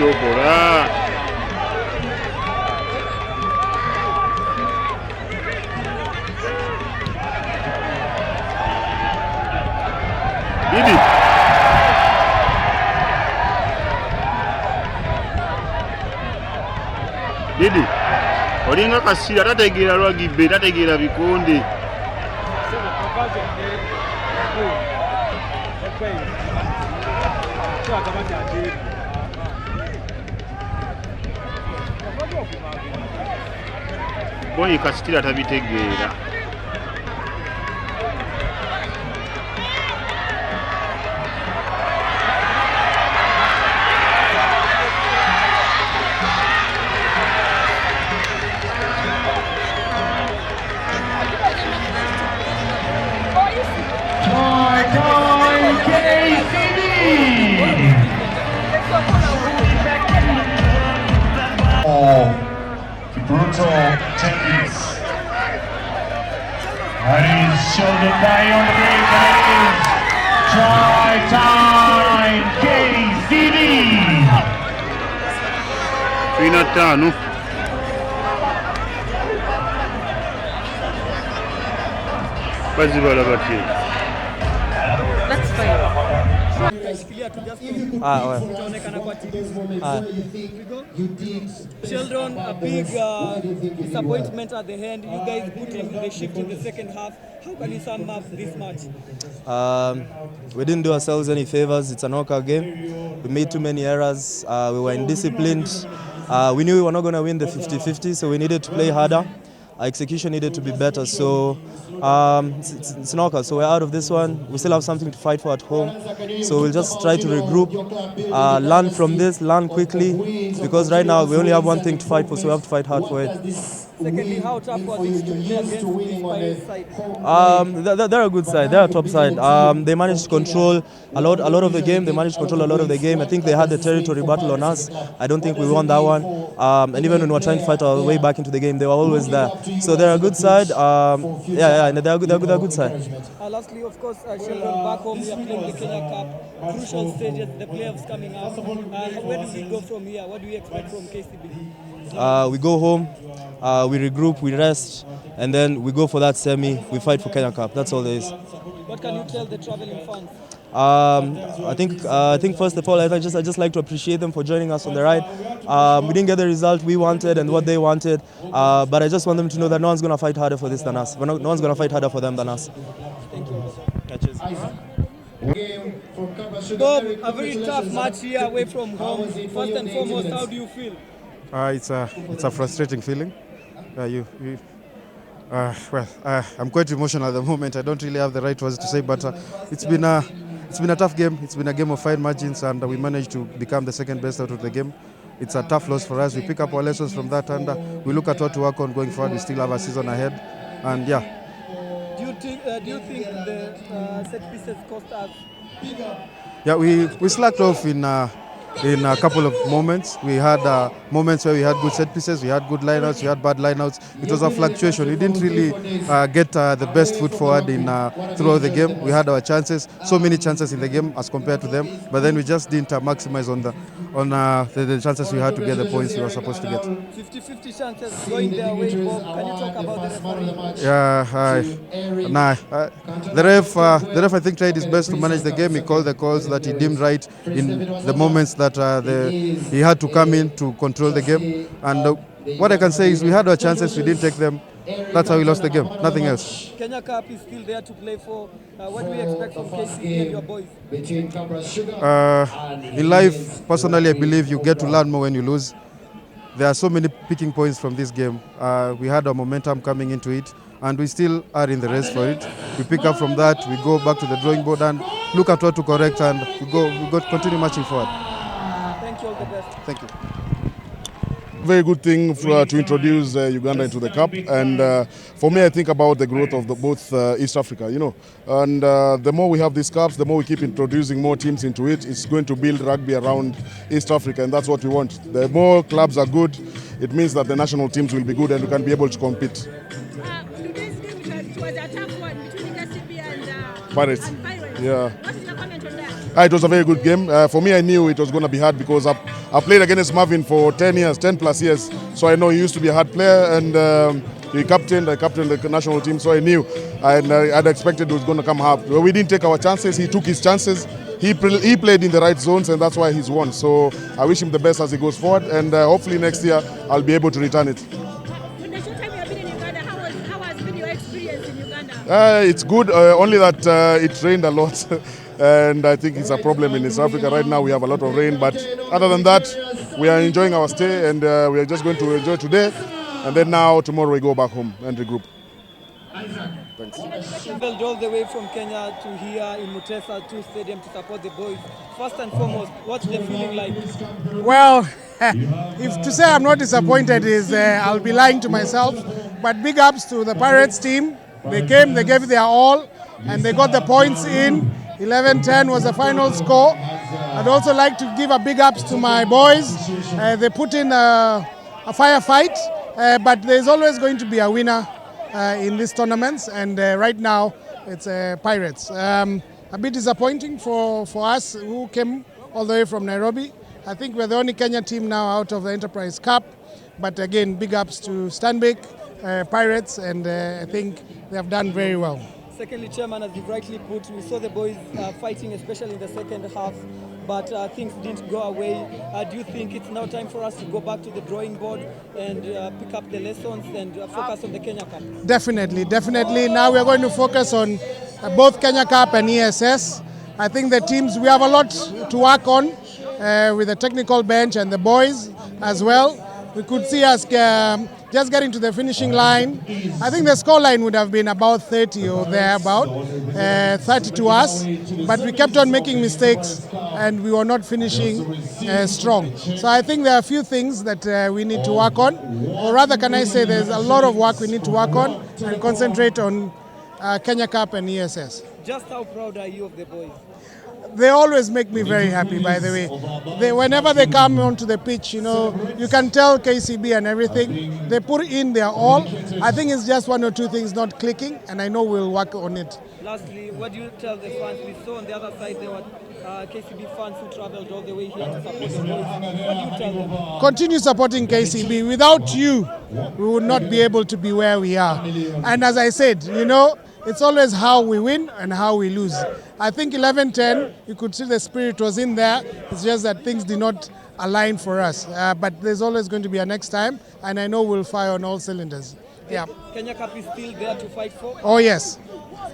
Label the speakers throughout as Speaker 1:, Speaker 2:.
Speaker 1: kyokola. Didi. Didi. Olinga kasira tategeera rugby, tategeera bikonde. Boyi kasitira tabitegeera.
Speaker 2: Brutal techniques. That is shoulder by on the break. That is try time KCB.
Speaker 1: 3-5. Bazibala bati.
Speaker 3: That's fine.
Speaker 4: Children, a big disappointment at the end. You guys put in the shift in the second half. How can you sum up this match?
Speaker 5: We didn't do ourselves any favors. It's a knockout game. We made too many errors. We were indisciplined. We knew we were not going to win the 50-50, so we needed to play harder. Our execution needed to be better. So it's knockout. So we're out of this one. We still have something to fight for at home. So we'll just try to regroup, learn from this, learn quickly, because right now we only have one thing to fight for, so we have to fight hard for it.
Speaker 4: Secondly, how tough was it to play against this Pirates side?
Speaker 5: They're a good side. They're a top side. They managed to control a lot of the game. They managed to control a lot of the game. I think they had the territory battle on us. I don't think we won that one. And even when we were trying to fight our way back into the game, they were always there. So they're a good side. They're a good side.
Speaker 4: Lastly, of course, children back home, we are playing the Kenya Cup. Crucial stages, the playoffs coming up. Where do we go from here? What do we expect from KCB?
Speaker 5: We go home, we regroup, we rest, and then we go for that semi. We fight for Kenya Cup. That's all there is.
Speaker 4: What can you tell the traveling fans?
Speaker 5: I think first of all, I just like to appreciate them for joining us on the ride. We didn't get the result we wanted and what they wanted, but I just want them to know that no one's going to fight harder for this than us. No one's going to fight harder for them than us.
Speaker 4: Thank you. Bob, a very tough match here away from home. First and foremost, how do you feel?
Speaker 6: It's a frustrating feeling. I'm quite emotional at the moment. I don't really have the right words to say, but it's been a tough game. It's been a game of fine margins, and we managed to become the second best out of the game. It's a tough loss for us. We pick up our lessons from that, and we look at what to work on going forward. We still have a season ahead, and yeah.
Speaker 4: Do you think the set pieces cost us?
Speaker 6: Yeah, we slacked off in a couple of moments. We had moments where we had good set pieces, we had good lineouts, we had bad lineouts. It was a fluctuation. We didn't really get the best foot forward throughout the game. We had our chances, so many chances in the game as compared to them, but then we just didn't maximize on the chances we had to get the points we were supposed to get.
Speaker 4: 50-50 chances going their way, Bob. Can you talk about the referee?
Speaker 6: Yeah, the ref I think tried his best to manage the game. He called the calls that he deemed right in the moments that he had to come in to control the game. And what I can say is we had our chances, we didn't take them. That's how we lost the game, nothing else.
Speaker 4: Kenya Cup is still there to play for. What do we expect from KCB and your boys?
Speaker 6: In life, personally, I believe you get to learn more when you lose. There are so many picking points from this game. We had our momentum coming into it, and we still are in the race for it. We pick up from that, we go back to the drawing board and look at what to correct, and we continue marching forward.
Speaker 4: Thank you, all the best.
Speaker 6: Thank you.
Speaker 7: Very good thing to introduce Uganda into the cup, and for me I think about the growth of both East Africa, and the more we have these cups, the more we keep introducing more teams into it. It's going to build rugby around East Africa, and that's what we want. The more clubs are good, it means that the national teams will be good and we can be able to compete.
Speaker 3: Today's game was a tough one between KCB and
Speaker 7: Pirates.
Speaker 3: Pirates.
Speaker 7: Yeah.
Speaker 3: What's your comment on that?
Speaker 7: It was a very good game. For me, I knew it was going to be hard because I played against Marvin for 10 plus years. So I know he used to be a hard player, and I captained the national team. So I knew, and I'd expected it was going to come hard. Well, we didn't take our chances. He took his chances. He played in the right zones, and that's why he's won. So I wish him the best as he goes forward, and hopefully next year I'll be able to return it.
Speaker 3: In the short time you have been in Uganda, how has been your experience in Uganda?
Speaker 7: It's good, only that it rained a lot. And I think it's a problem in South Africa right now. We have a lot of rain, but other than that, we are enjoying our stay, and we are just going to enjoy today, and then now tomorrow we go back home and regroup. Thanks.
Speaker 4: Traveled all the way from Kenya to here in Mutesa 2 Stadium to support the boys. First and foremost, what's the feeling like?
Speaker 8: Well, if to say I'm not disappointed is I'll be lying to myself. But big ups to the Pirates team. They came, they gave their all, and they got the points in. 11-10 was the final score. I'd also like to give a big ups to my boys. They put in a firefight, but there's always going to be a winner in these tournaments, and right now it's Pirates. A bit disappointing for us who came all the way from Nairobi. I think we're the only Kenya team now out of the Enterprise Cup, but again, big ups to Stanbic, Pirates, and I think they have done very well.
Speaker 4: Secondly, Chairman, as you rightly put, we saw the boys fighting, especially in the second half, but things didn't go away. Do you think it's now time for us to go back to the drawing board and pick up the lessons and focus on the Kenya Cup?
Speaker 8: Definitely. Now we're going to focus on both Kenya Cup and ESS. I think the teams, we have a lot to work on with the technical bench and the boys as well. We could see us just getting to the finishing line. I think the score line would have been about 30 or thereabout, 30 to us, but we kept on making mistakes and we were not finishing strong. So I think there are a few things that we need to work on, or rather can I say there's a lot of work we need to work on and concentrate on Kenya Cup and ESS.
Speaker 4: Just how proud are you of the boys?
Speaker 8: They always make me very happy, by the way. Whenever they come onto the pitch, you know, you can tell KCB and everything. They put in their all. I think it's just one or two things not clicking, and I know we'll work on it.
Speaker 4: Lastly, what do you tell the fans? We saw on the other side there were KCB fans who traveled all the way here to support the boys. What do you tell them?
Speaker 8: Continue supporting KCB. Without you, we would not be able to be where we are. And as I said, you know, it's always how we win and how we lose. I think 11-10, you could see the spirit was in there. It's just that things did not align for us. But there's always going to be a next time, and I know we'll fire on all cylinders. Yeah.
Speaker 4: Kenya Cup is still there to fight for?
Speaker 8: Oh yes.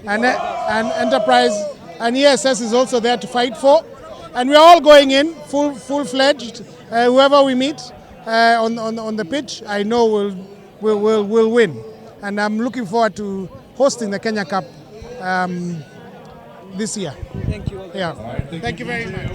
Speaker 8: And Enterprise and ESS is also there to fight for. And we're all going in full-fledged. Whoever we meet on the pitch, I know will win. And I'm looking forward to hosting the Kenya Cup this year.
Speaker 4: Thank you.
Speaker 8: Yeah. Thank you very much.